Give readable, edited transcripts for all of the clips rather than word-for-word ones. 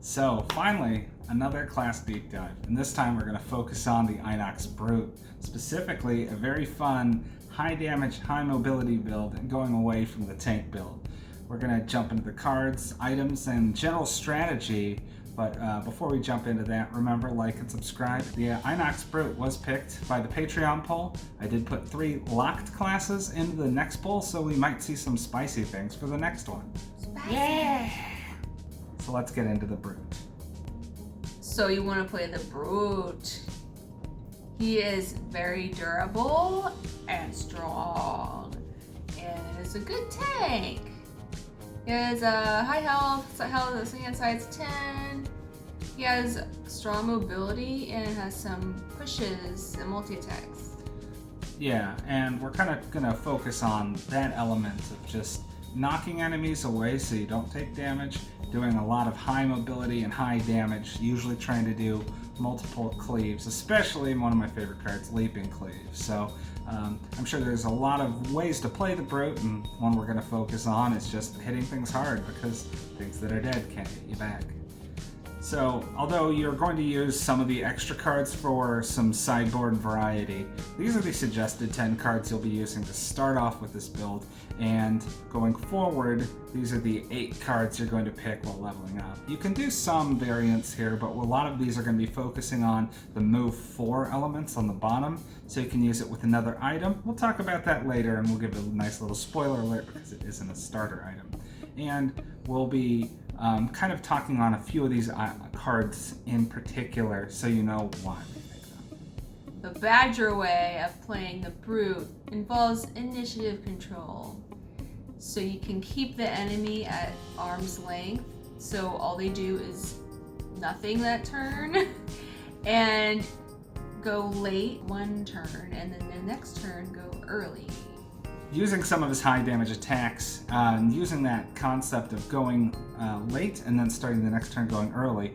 So finally, another class deep dive, and this time we're going to focus on the Inox Brute, specifically a very fun, high damage, high mobility build, and going away from the tank build. We're going to jump into the cards, items, and general strategy, but before we jump into that, remember, like and subscribe. The Inox Brute was picked by the Patreon poll. I did put 3 locked classes into the next poll, so we might see some spicy things for the next one. Spicy. Yeah! So let's get into the Brute. So you want to play the Brute. He is very durable and strong, and is a good tank. He has a high health, sand side's 10. He has strong mobility and has some pushes and multi-attacks. Yeah, and we're kind of going to focus on that element of just knocking enemies away so you don't take damage, doing a lot of high mobility and high damage, usually trying to do multiple cleaves, especially one of my favorite cards, Leaping Cleave. So I'm sure there's a lot of ways to play the Brute, and one we're going to focus on is just hitting things hard, because things that are dead can't get you back. So, although you're going to use some of the extra cards for some sideboard variety, these are the suggested 10 cards you'll be using to start off with this build, and going forward, these are the 8 cards you're going to pick while leveling up. You can do some variants here, but a lot of these are going to be focusing on the move 4 elements on the bottom, so you can use it with another item. We'll talk about that later, and we'll give a nice little spoiler alert because it isn't a starter item. And we'll be kind of talking on a few of these cards in particular, so you know why we pick them. The Badger way of playing the Brute involves initiative control. So you can keep the enemy at arm's length, so all they do is nothing that turn, and go late one turn, and then the next turn go early. Using some of his high damage attacks, and using that concept of going late and then starting the next turn going early,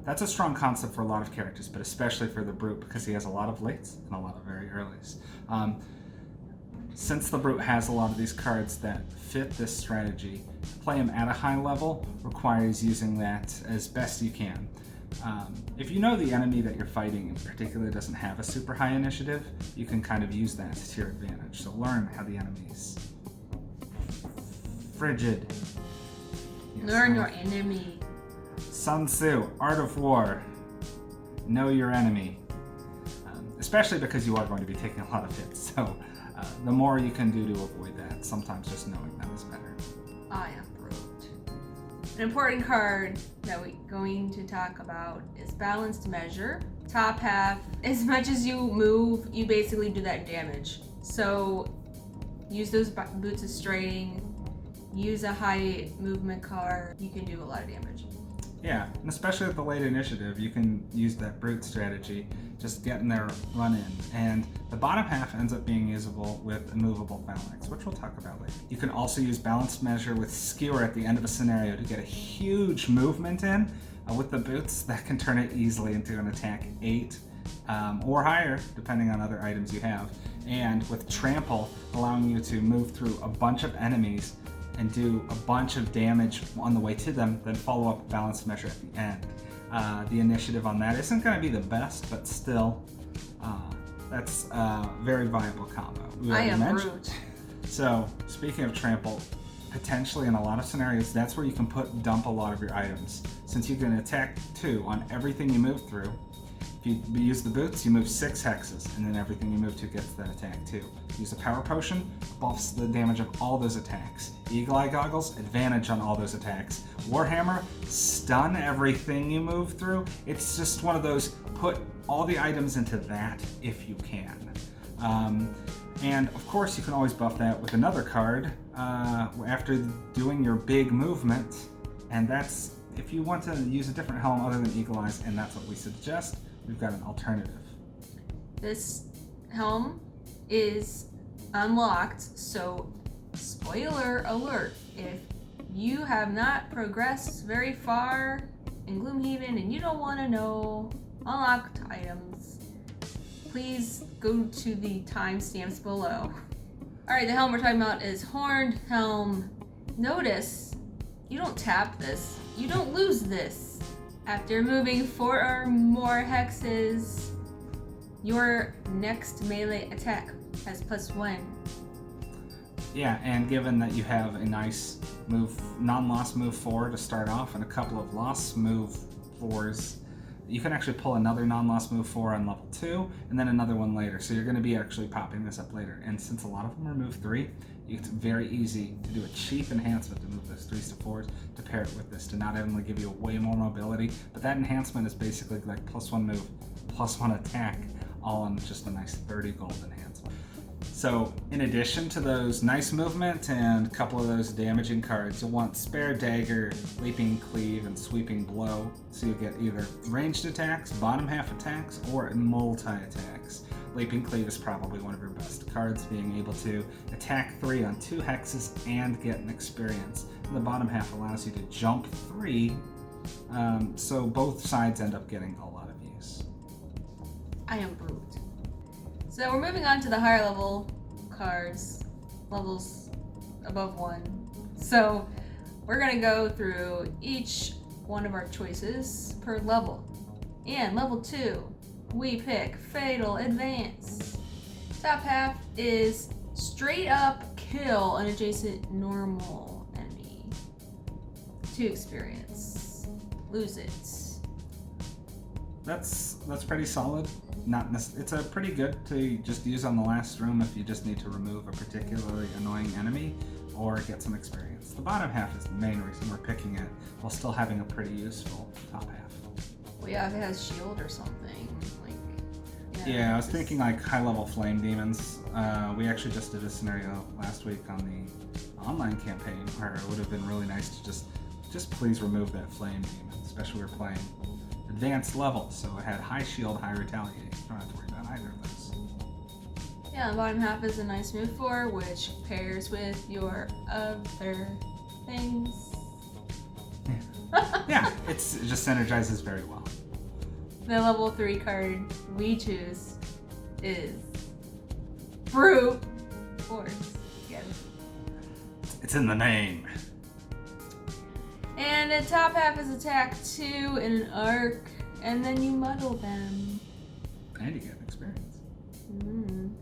that's a strong concept for a lot of characters, but especially for the Brute, because he has a lot of lates and a lot of very earlys. Since the Brute has a lot of these cards that fit this strategy, to play him at a high level requires using that as best you can. If you know the enemy that you're fighting in particular doesn't have a super high initiative, you can kind of use that to your advantage. So learn how the enemy's frigid. Yes, Learn your enemy. Sun Tzu, Art of War. Know your enemy. Especially because you are going to be taking a lot of hits. So the more you can do to avoid that, sometimes just knowing them is better. I am Brute. An important card that we're going to talk about is Balanced Measure. Top half, as much as you move, you basically do that damage. So use those boots of straining, use a high movement card, you can do a lot of damage. Yeah, and especially with the late initiative, you can use that Brute strategy, just getting there run in. And the bottom half ends up being usable with Immovable Phalanx, which we'll talk about later. You can also use Balanced Measure with Skewer at the end of a scenario to get a huge movement in. With the boots, that can turn it easily into an attack 8 or higher, depending on other items you have. And with Trample, allowing you to move through a bunch of enemies and do a bunch of damage on the way to them, then follow up Balanced Measure at the end. The initiative on that isn't going to be the best, but still, that's a very viable combo. I am Brute. So, speaking of Trample, potentially in a lot of scenarios, that's where you can dump a lot of your items. Since you can attack 2 on everything you move through, if you use the boots, you move 6 hexes, and then everything you move to gets that attack too. Use a power potion, buffs the damage of all those attacks. Eagle Eye Goggles, advantage on all those attacks. Warhammer, stun everything you move through. It's just one of those, put all the items into that if you can. And of course, you can always buff that with another card after doing your big movement, and that's if you want to use a different helm other than Eagle Eyes, and that's what we suggest. We've got an alternative. This helm is unlocked, so spoiler alert, if you have not progressed very far in Gloomhaven and you don't want to know unlocked items, please go to the timestamps below. Alright, the helm we're talking about is Horned Helm. Notice, you don't tap this, you don't lose this. After moving 4 or more hexes, your next melee attack has +1. Yeah, and given that you have a nice move, non-loss move 4 to start off and a couple of loss move 4s, you can actually pull another non-loss move 4 on level 2 and then another one later. So you're going to be actually popping this up later. And since a lot of them are move 3, it's very easy to do a cheap enhancement to move those 3s to 4s to pair it with this to not only give you way more mobility, but that enhancement is basically like +1 move, +1 attack, all on just a nice 30 gold enhancement. So in addition to those nice movement and a couple of those damaging cards, you'll want Spare Dagger, Leaping Cleave, and Sweeping Blow. So you get either ranged attacks, bottom half attacks, or multi-attacks. Leaping Cleave is probably one of your best cards, being able to attack 3 on 2 hexes and get an experience. And the bottom half allows you to jump 3, so both sides end up getting a lot of use. I am brute. So we're moving on to the higher level cards, levels above 1. So we're gonna go through each one of our choices per level. And level 2, we pick Fatal Advance. Top half is straight up kill an adjacent normal enemy. 2 experience. Lose it. That's pretty solid. It's a pretty good to just use on the last room if you just need to remove a particularly annoying enemy or get some experience. The bottom half is the main reason we're picking it, while still having a pretty useful top half. Well, yeah, if it has shield or something, Yeah, I was thinking like high-level flame demons. We actually just did a scenario last week on the online campaign where it would have been really nice to just please remove that flame demon, especially we were playing advanced level, so it had high shield, high retaliate. You don't have to worry about either of those. Yeah, the bottom half is a nice move 4, which pairs with your other things. Yeah, it just synergizes very well. The level 3 card we choose is Brute Force. Yes. It's in the name. And the top half is attack 2 in an arc, and then you muddle them. And you get experience.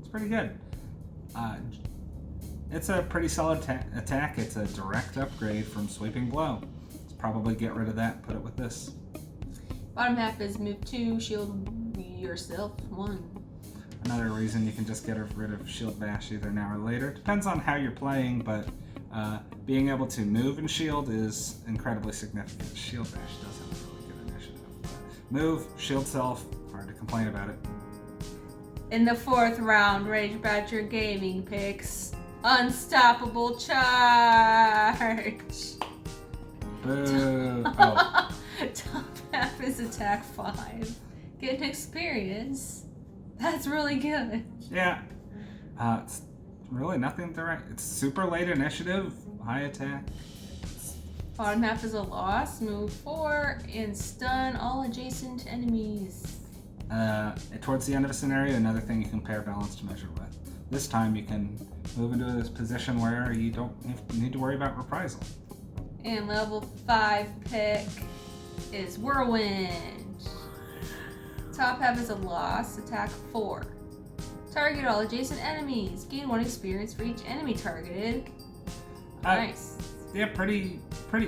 It's pretty good. It's a pretty solid attack. It's a direct upgrade from Sweeping Blow. Let's probably get rid of that and put it with this. Bottom half is move 2, shield yourself 1. Another reason you can just get rid of Shield Bash either now or later. Depends on how you're playing, but being able to move and shield is incredibly significant. Shield Bash does have a really good initiative. Move, shield self, hard to complain about it. In the 4th round, Rage Badger Gaming picks Unstoppable Charge. Boo. Oh. Top half is attack 5. Get an experience. That's really good. Yeah. It's really nothing direct. It's super late initiative, high attack. Bottom half is a loss, move 4, and stun all adjacent enemies. Towards the end of a scenario, another thing you can pair balanced measure with. This time you can move into this position where you don't need to worry about reprisal. And level 5 pick is Whirlwind. Top half is a loss, attack 4. Target all adjacent enemies. Gain 1 experience for each enemy targeted. Nice. Yeah, pretty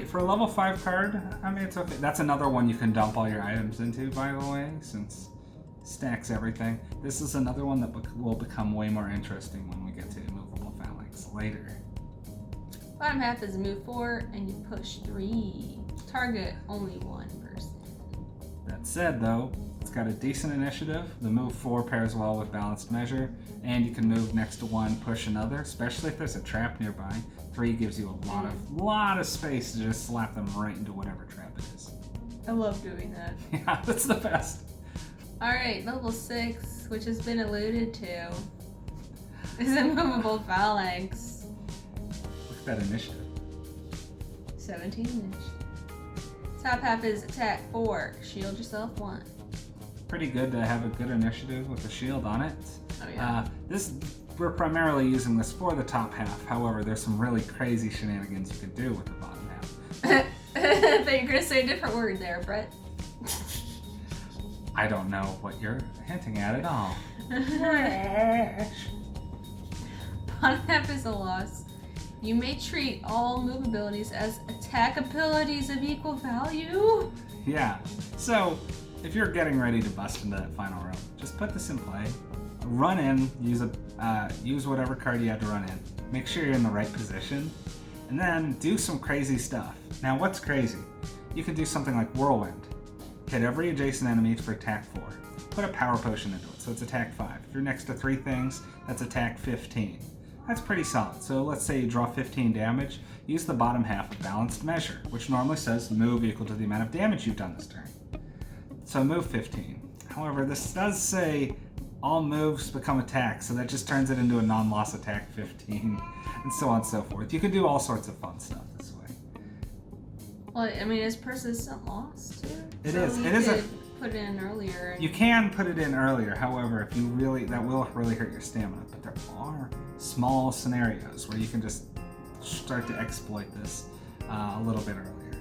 for a level 5 card. I mean, it's okay. That's another one you can dump all your items into, by the way, since it stacks everything. This is another one that will become way more interesting when we get to Immovable Phalanx later. Bottom half is move 4, and you push 3. Target only 1 person. That said, though, it's got a decent initiative. The move 4 pairs well with balanced measure, and you can move next to 1, push another, especially if there's a trap nearby. 3 gives you a lot of space to just slap them right into whatever trap it is. I love doing that. Yeah, that's the best. Alright, level 6, which has been alluded to, is Immovable Phalanx. Look at that initiative. 17 initiative. Top half is attack 4, shield yourself 1. Pretty good to have a good initiative with a shield on it. Oh yeah. We're primarily using this for the top half. However, there's some really crazy shenanigans you could do with the bottom half. I thought you were going to say a different word there, Brett. I don't know what you're hinting at all. Bottom half is a loss. You may treat all move abilities as attack abilities of equal value. Yeah, so if you're getting ready to bust into that final room, just put this in play. Run in, use whatever card you have to run in. Make sure you're in the right position, and then do some crazy stuff. Now, what's crazy? You can do something like Whirlwind. Hit every adjacent enemy for attack 4. Put a power potion into it, so it's attack 5. If you're next to 3 things, that's attack 15. That's pretty solid. So let's say you draw 15 damage, use the bottom half of Balanced Measure, which normally says move equal to the amount of damage you've done this turn. So move 15. However, this does say all moves become attacks, so that just turns it into a non-loss attack 15, and so on and so forth. You can do all sorts of fun stuff this way. Well, I mean, it's persistent loss too. It so is. You It is could put it in earlier. You can put it in earlier, however, if you really, that will really hurt your stamina. But there are small scenarios where you can just start to exploit this a little bit earlier.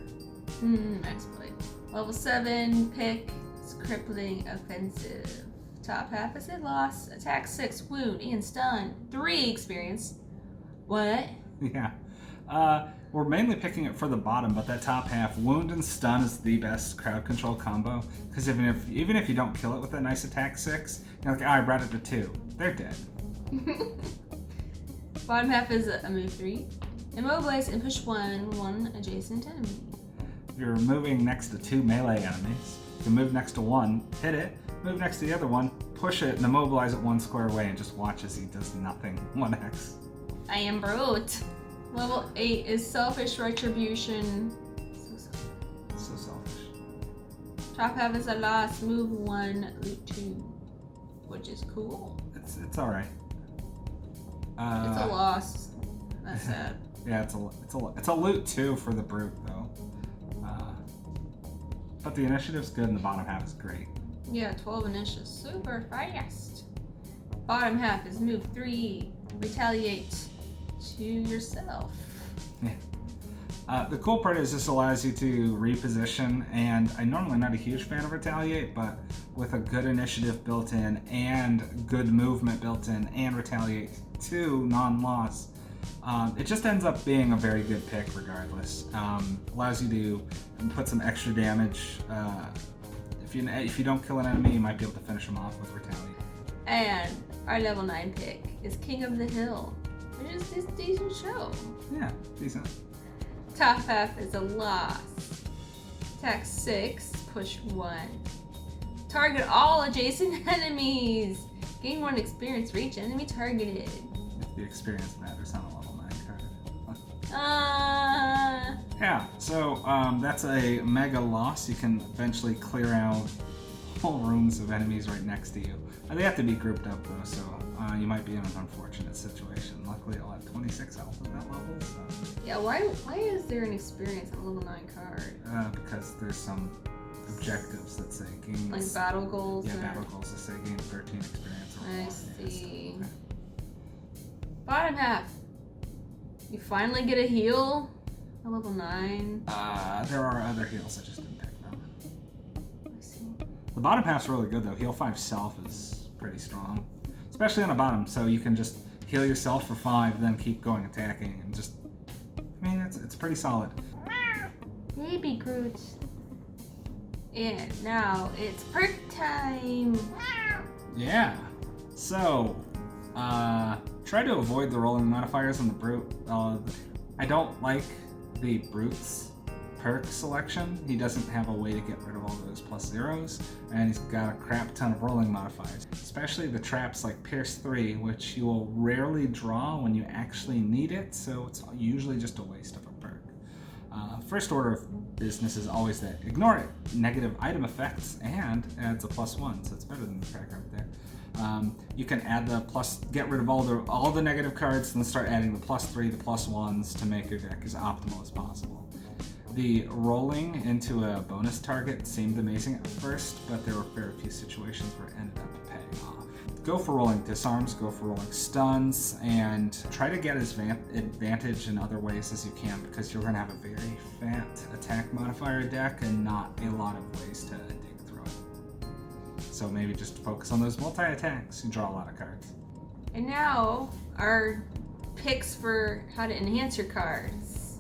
Exploit. Level 7 pick is crippling offensive. Top half is a loss. Attack 6, wound, and stun. 3 experience. What? Yeah. We're mainly picking it for the bottom, but that top half, wound and stun, is the best crowd control combo. Because even if you don't kill it with a nice attack 6, you're like, I brought it to 2. They're dead. Bottom half is a move 3. Immobilize and push one adjacent enemy. You're moving next to 2 melee enemies. You can move next to one, hit it, move next to the other one, push it, and immobilize it 1 square away, and just watch as he does nothing. 1x. I am brute. Level 8 is selfish retribution. So selfish. Top half is a loss. Move 1, loot 2, which is cool. It's all right. It's a loss. That's sad. Yeah, it's a loot 2 for the brute though. But the initiative's good and the bottom half is great. Yeah, 12 initiative, super fast. Bottom half is move 3, retaliate to yourself. Yeah. The cool part is this allows you to reposition, and I'm normally not a huge fan of retaliate, but with a good initiative built in and good movement built in and retaliate 2 non-loss, it just ends up being a very good pick regardless. Allows you to put some extra damage. If you don't kill an enemy, you might be able to finish them off with retaliate. And our level 9 pick is King of the Hill, which is this decent show. Yeah, decent. Top half is a loss. Attack 6, push 1. Target all adjacent enemies. Gain 1 experience for each enemy targeted. If the experience matters on a level 9 card. Ah. Yeah, so that's a mega loss. You can eventually clear out whole rooms of enemies right next to you. They have to be grouped up though, so you might be in an unfortunate situation. Luckily, I'll have 26 health at that level. So. Yeah, why is there an experience on a level 9 card? Because there's some objectives that say gain. Like battle goals? Yeah, or... battle goals that say gain 13 experience. Or I more. see. Yeah. Bottom half. You finally get a heal at level 9. There are other heals, I just didn't pick them. I see. The bottom half's really good though. Heal 5 self is pretty strong. Especially on the bottom, so you can just heal yourself for 5, then keep going attacking, and just, I mean, it's pretty solid. Baby Groot. And now it's perk time. Yeah. So, try to avoid the rolling modifiers on the brute. I don't like the brute's perk selection. He doesn't have a way to get rid of all those +0s, and he's got a crap ton of rolling modifiers, especially the traps like Pierce 3, which you will rarely draw when you actually need it, so it's usually just a waste of a perk. First order of business is always that ignore it. Negative item effects and adds a +1, so it's better than the crack right there. You can add the get rid of all the negative cards, and then start adding the +3, the +1s to make your deck as optimal as possible. The rolling into a bonus target seemed amazing at first, but there were very few situations where it ended up paying off. Go for rolling disarms, go for rolling stuns, and try to get as advantage in other ways as you can, because you're going to have a very fat attack modifier deck and not a lot of ways to dig through it. So maybe just focus on those multi-attacks and draw a lot of cards. And now, our picks for how to enhance your cards.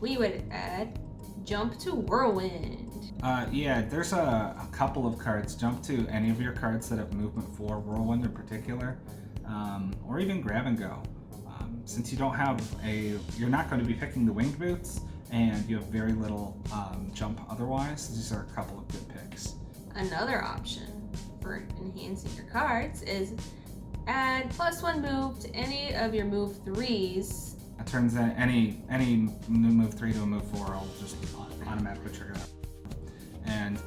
We would add Jump to Whirlwind. Yeah, there's a couple of cards. Jump to any of your cards that have movement 4, Whirlwind in particular, or even Grab and Go. Since you don't have you're not going to be picking the Winged Boots, and you have very little jump otherwise, these are a couple of good picks. Another option for enhancing your cards is add +1 move to any of your move 3s. It turns out any move 3 to a move 4 will just automatically trigger that. And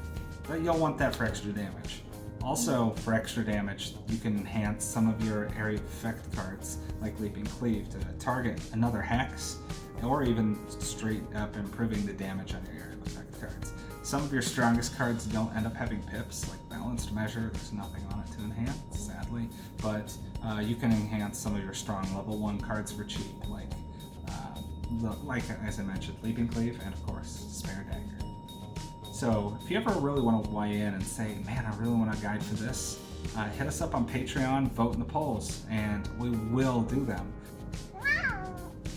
you'll want that for extra damage. Also, for extra damage, you can enhance some of your area of effect cards, like Leaping Cleave, to target another hex, or even straight up improving the damage on your area of effect cards. Some of your strongest cards don't end up having pips, like Balanced Measure. There's nothing on it to enhance, sadly, but you can enhance some of your strong level 1 cards for cheap, like as I mentioned, Leaping Cleave, and of course, Spare Dagger. So if you ever really want to weigh in and say, man, I really want a guide for this, hit us up on Patreon, vote in the polls, and we will do them.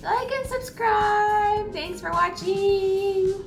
Like and subscribe. Thanks for watching.